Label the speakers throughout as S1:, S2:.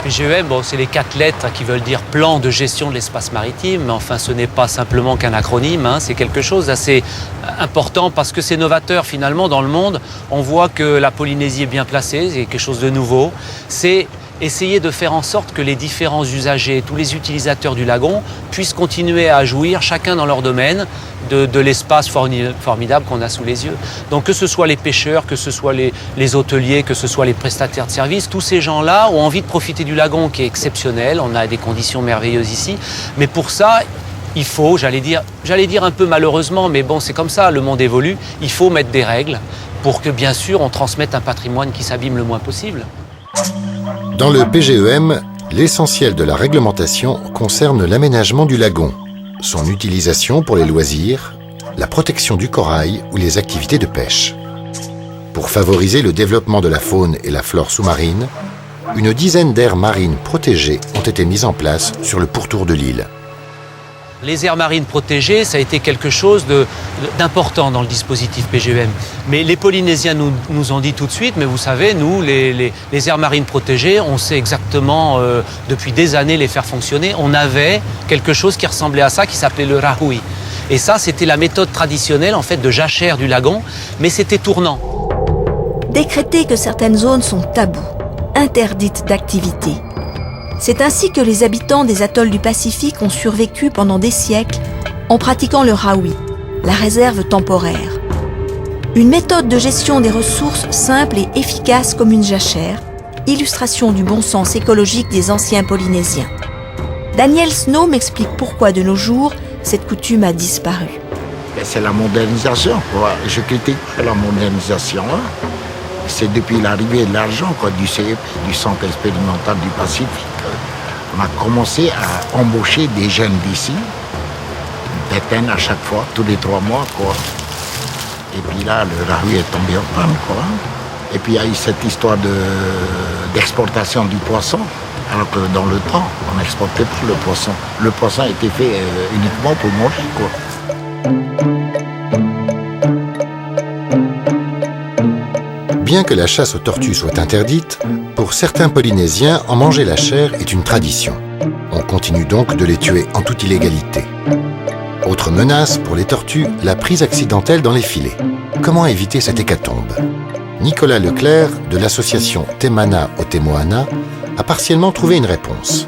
S1: PGEM, bon, c'est les 4 lettres qui veulent dire plan de gestion de l'espace maritime, mais enfin ce n'est pas simplement qu'un acronyme, hein, c'est quelque chose d'assez important parce que c'est novateur finalement dans le monde. On voit que la Polynésie est bien placée, c'est quelque chose de nouveau. C'est essayer de faire en sorte que les différents usagers, tous les utilisateurs du lagon puissent continuer à jouir, chacun dans leur domaine, de l'espace formidable qu'on a sous les yeux. Donc que ce soit les pêcheurs, que ce soit les hôteliers, que ce soit les prestataires de services, tous ces gens-là ont envie de profiter du lagon qui est exceptionnel, on a des conditions merveilleuses ici, mais pour ça, il faut, j'allais dire un peu malheureusement, mais bon c'est comme ça, le monde évolue, il faut mettre des règles pour que bien sûr on transmette un patrimoine qui s'abîme le moins possible.
S2: Dans le PGEM, l'essentiel de la réglementation concerne l'aménagement du lagon, son utilisation pour les loisirs, la protection du corail ou les activités de pêche. Pour favoriser le développement de la faune et la flore sous-marine, une dizaine d'aires marines protégées ont été mises en place sur le pourtour de l'île.
S1: Les aires marines protégées, ça a été quelque chose d'important dans le dispositif PGEM. Mais les Polynésiens nous ont dit tout de suite, mais vous savez, nous, les aires marines protégées, on sait exactement, depuis des années, les faire fonctionner. On avait quelque chose qui ressemblait à ça, qui s'appelait le rahui. Et ça, c'était la méthode traditionnelle, en fait, de jachère du lagon, mais c'était tournant.
S3: Décréter que certaines zones sont tabous, interdites d'activité. C'est ainsi que les habitants des atolls du Pacifique ont survécu pendant des siècles en pratiquant le rahui, la réserve temporaire. Une méthode de gestion des ressources simple et efficace comme une jachère, illustration du bon sens écologique des anciens Polynésiens. Daniel Snow m'explique pourquoi de nos jours, cette coutume a disparu.
S4: C'est la modernisation, quoi. Je critique la modernisation. C'est depuis l'arrivée de l'argent, du CEP, du Centre expérimental du Pacifique. On a commencé à embaucher des jeunes d'ici, une vingtaine à chaque fois, tous les 3 mois, quoi. Et puis là, le rahui est tombé en panne, quoi. Et puis il y a eu cette histoire d'exportation du poisson, alors que dans le temps, on n'exportait plus le poisson. Le poisson a été fait uniquement pour manger, quoi.
S2: Bien que la chasse aux tortues soit interdite, pour certains Polynésiens, en manger la chair est une tradition. On continue donc de les tuer en toute illégalité. Autre menace pour les tortues, la prise accidentelle dans les filets. Comment éviter cette hécatombe? Nicolas Leclerc, de l'association Temana Otemoana, a partiellement trouvé une réponse.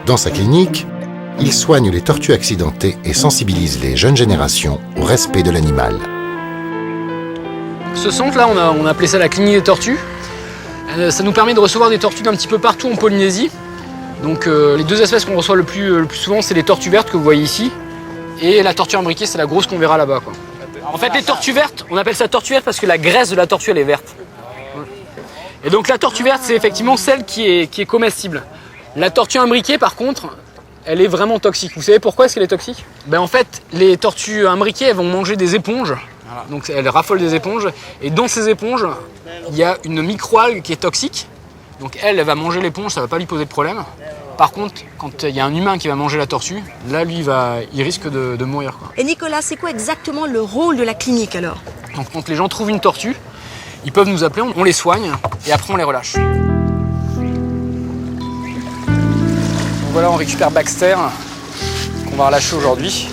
S2: Dans sa clinique, il soigne les tortues accidentées et sensibilise les jeunes générations au respect de l'animal.
S5: Ce centre-là, on a appelé ça la clinique des tortues. Ça nous permet de recevoir des tortues d'un petit peu partout en Polynésie. Donc les 2 espèces qu'on reçoit le plus souvent, c'est les tortues vertes que vous voyez ici. Et la tortue imbriquée, c'est la grosse qu'on verra là-bas, quoi. En fait, les tortues vertes, on appelle ça tortue verte parce que la graisse de la tortue, elle est verte. Et donc la tortue verte, c'est effectivement celle qui est comestible. La tortue imbriquée, par contre, elle est vraiment toxique. Vous savez pourquoi est-ce qu'elle est toxique? En fait, les tortues imbriquées, elles vont manger des éponges. Donc elles raffolent des éponges. Et dans ces éponges, il y a une microalgue qui est toxique. Donc elle va manger l'éponge, ça ne va pas lui poser de problème. Par contre, quand il y a un humain qui va manger la tortue, là, lui, il risque de mourir, quoi.
S3: Et Nicolas, c'est quoi exactement le rôle de la clinique alors?
S5: Donc quand les gens trouvent une tortue, ils peuvent nous appeler, on les soigne et après on les relâche. Donc voilà, on récupère Baxter, qu'on va relâcher aujourd'hui.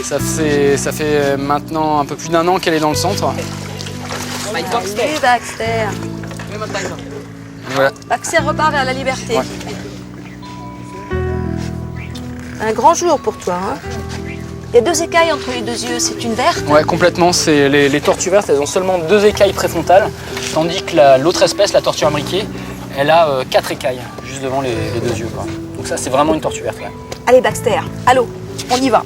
S5: Ça fait maintenant un peu plus d'1 an qu'elle est dans le centre.
S3: Salut Baxter.
S5: Voilà.
S3: Baxter repart vers la liberté. Un grand jour pour toi, hein? Il y a 2 écailles entre les 2 yeux, c'est une verte?
S5: Ouais, complètement. Les tortues vertes, elles ont seulement 2 écailles préfrontales, tandis que l'autre espèce, la tortue imbriquée, elle a 4 écailles, juste devant les 2 yeux, quoi. Donc ça, c'est vraiment une tortue verte. Ouais.
S3: Allez Baxter, allô, on y va.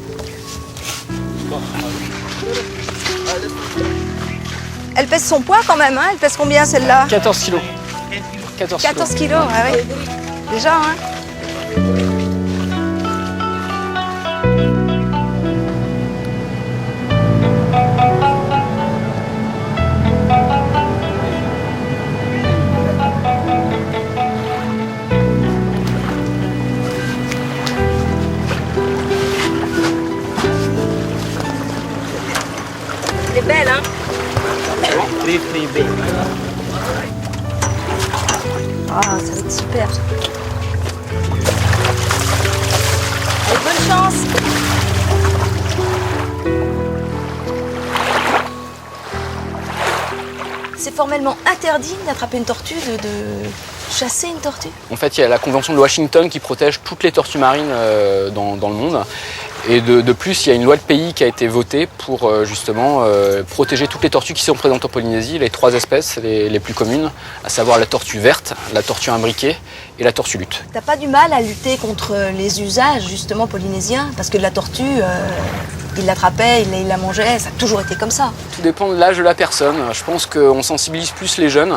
S3: Elle pèse son poids quand même, hein? Elle pèse combien celle-là?
S5: 14 kilos.
S3: 14 kilos, ah oui. Déjà, hein? Elle est belle, hein? Ah, ça va être super. Allez, bonne chance. C'est formellement interdit d'attraper une tortue, de chasser une tortue?
S5: En fait, il y a la Convention de Washington qui protège toutes les tortues marines dans le monde. Et de plus, il y a une loi de pays qui a été votée pour justement protéger toutes les tortues qui sont présentes en Polynésie, les 3 espèces les plus communes, à savoir la tortue verte, la tortue imbriquée et la tortue lutte.
S3: T'as pas du mal à lutter contre les usages justement polynésiens? Parce que la tortue, il l'attrapait, il la mangeait, ça a toujours été comme ça.
S5: Tout dépend de l'âge de la personne. Je pense qu'on sensibilise plus les jeunes.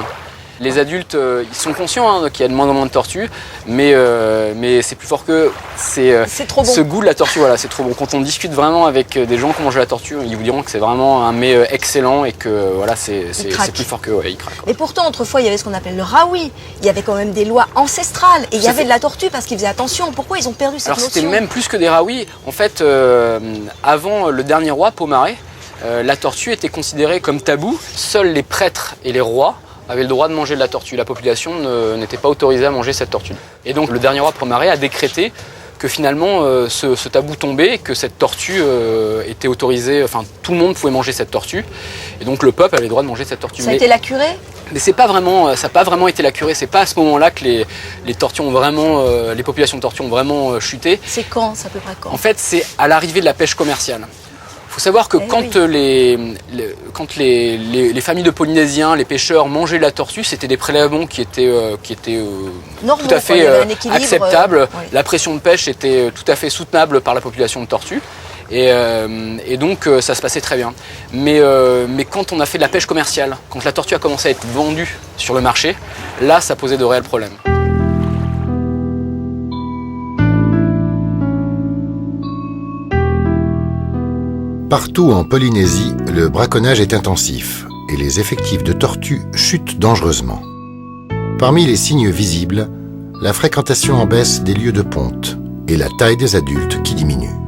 S5: Les adultes, ils sont conscients qu'il y a de moins en moins de tortues, mais c'est plus fort que
S3: c'est trop bon.
S5: Ce goût de la tortue, voilà, c'est trop bon. Quand on discute vraiment avec des gens qui ont mangé la tortue, ils vous diront que c'est vraiment un mets excellent et que voilà, c'est plus fort que ils craquent.
S3: Et pourtant, autrefois, il y avait ce qu'on appelait le raoui. Il y avait quand même des lois ancestrales et il y avait de la tortue parce qu'ils faisaient attention. Pourquoi ils ont perdu cette notion?
S5: Alors c'était même plus que des raouis. En fait, avant le dernier roi, Pomaré, la tortue était considérée comme tabou. Seuls les prêtres et les rois avaient le droit de manger de la tortue. La population n'était pas autorisée à manger cette tortue. Et donc le dernier roi Pomaré a décrété que finalement ce tabou tombait, que cette tortue était autorisée, enfin tout le monde pouvait manger cette tortue. Et donc le peuple avait le droit de manger cette tortue.
S3: Ça a été la curée?
S5: Mais c'est pas vraiment, ça n'a pas vraiment été la curée. C'est pas à ce moment-là que les tortues ont vraiment, les populations de tortues ont vraiment chuté.
S3: C'est quand? C'est à peu près quand?
S5: En fait, c'est à l'arrivée de la pêche commerciale. Il faut savoir que quand les familles de Polynésiens, les pêcheurs mangeaient de la tortue, c'était des prélèvements qui étaient
S3: normaux,
S5: tout à fait acceptables.
S3: Oui.
S5: La pression de pêche était tout à fait soutenable par la population de tortues. Et donc ça se passait très bien. Mais quand on a fait de la pêche commerciale, quand la tortue a commencé à être vendue sur le marché, là ça posait de réels problèmes.
S2: Partout en Polynésie, le braconnage est intensif et les effectifs de tortues chutent dangereusement. Parmi les signes visibles, la fréquentation en baisse des lieux de ponte et la taille des adultes qui diminue.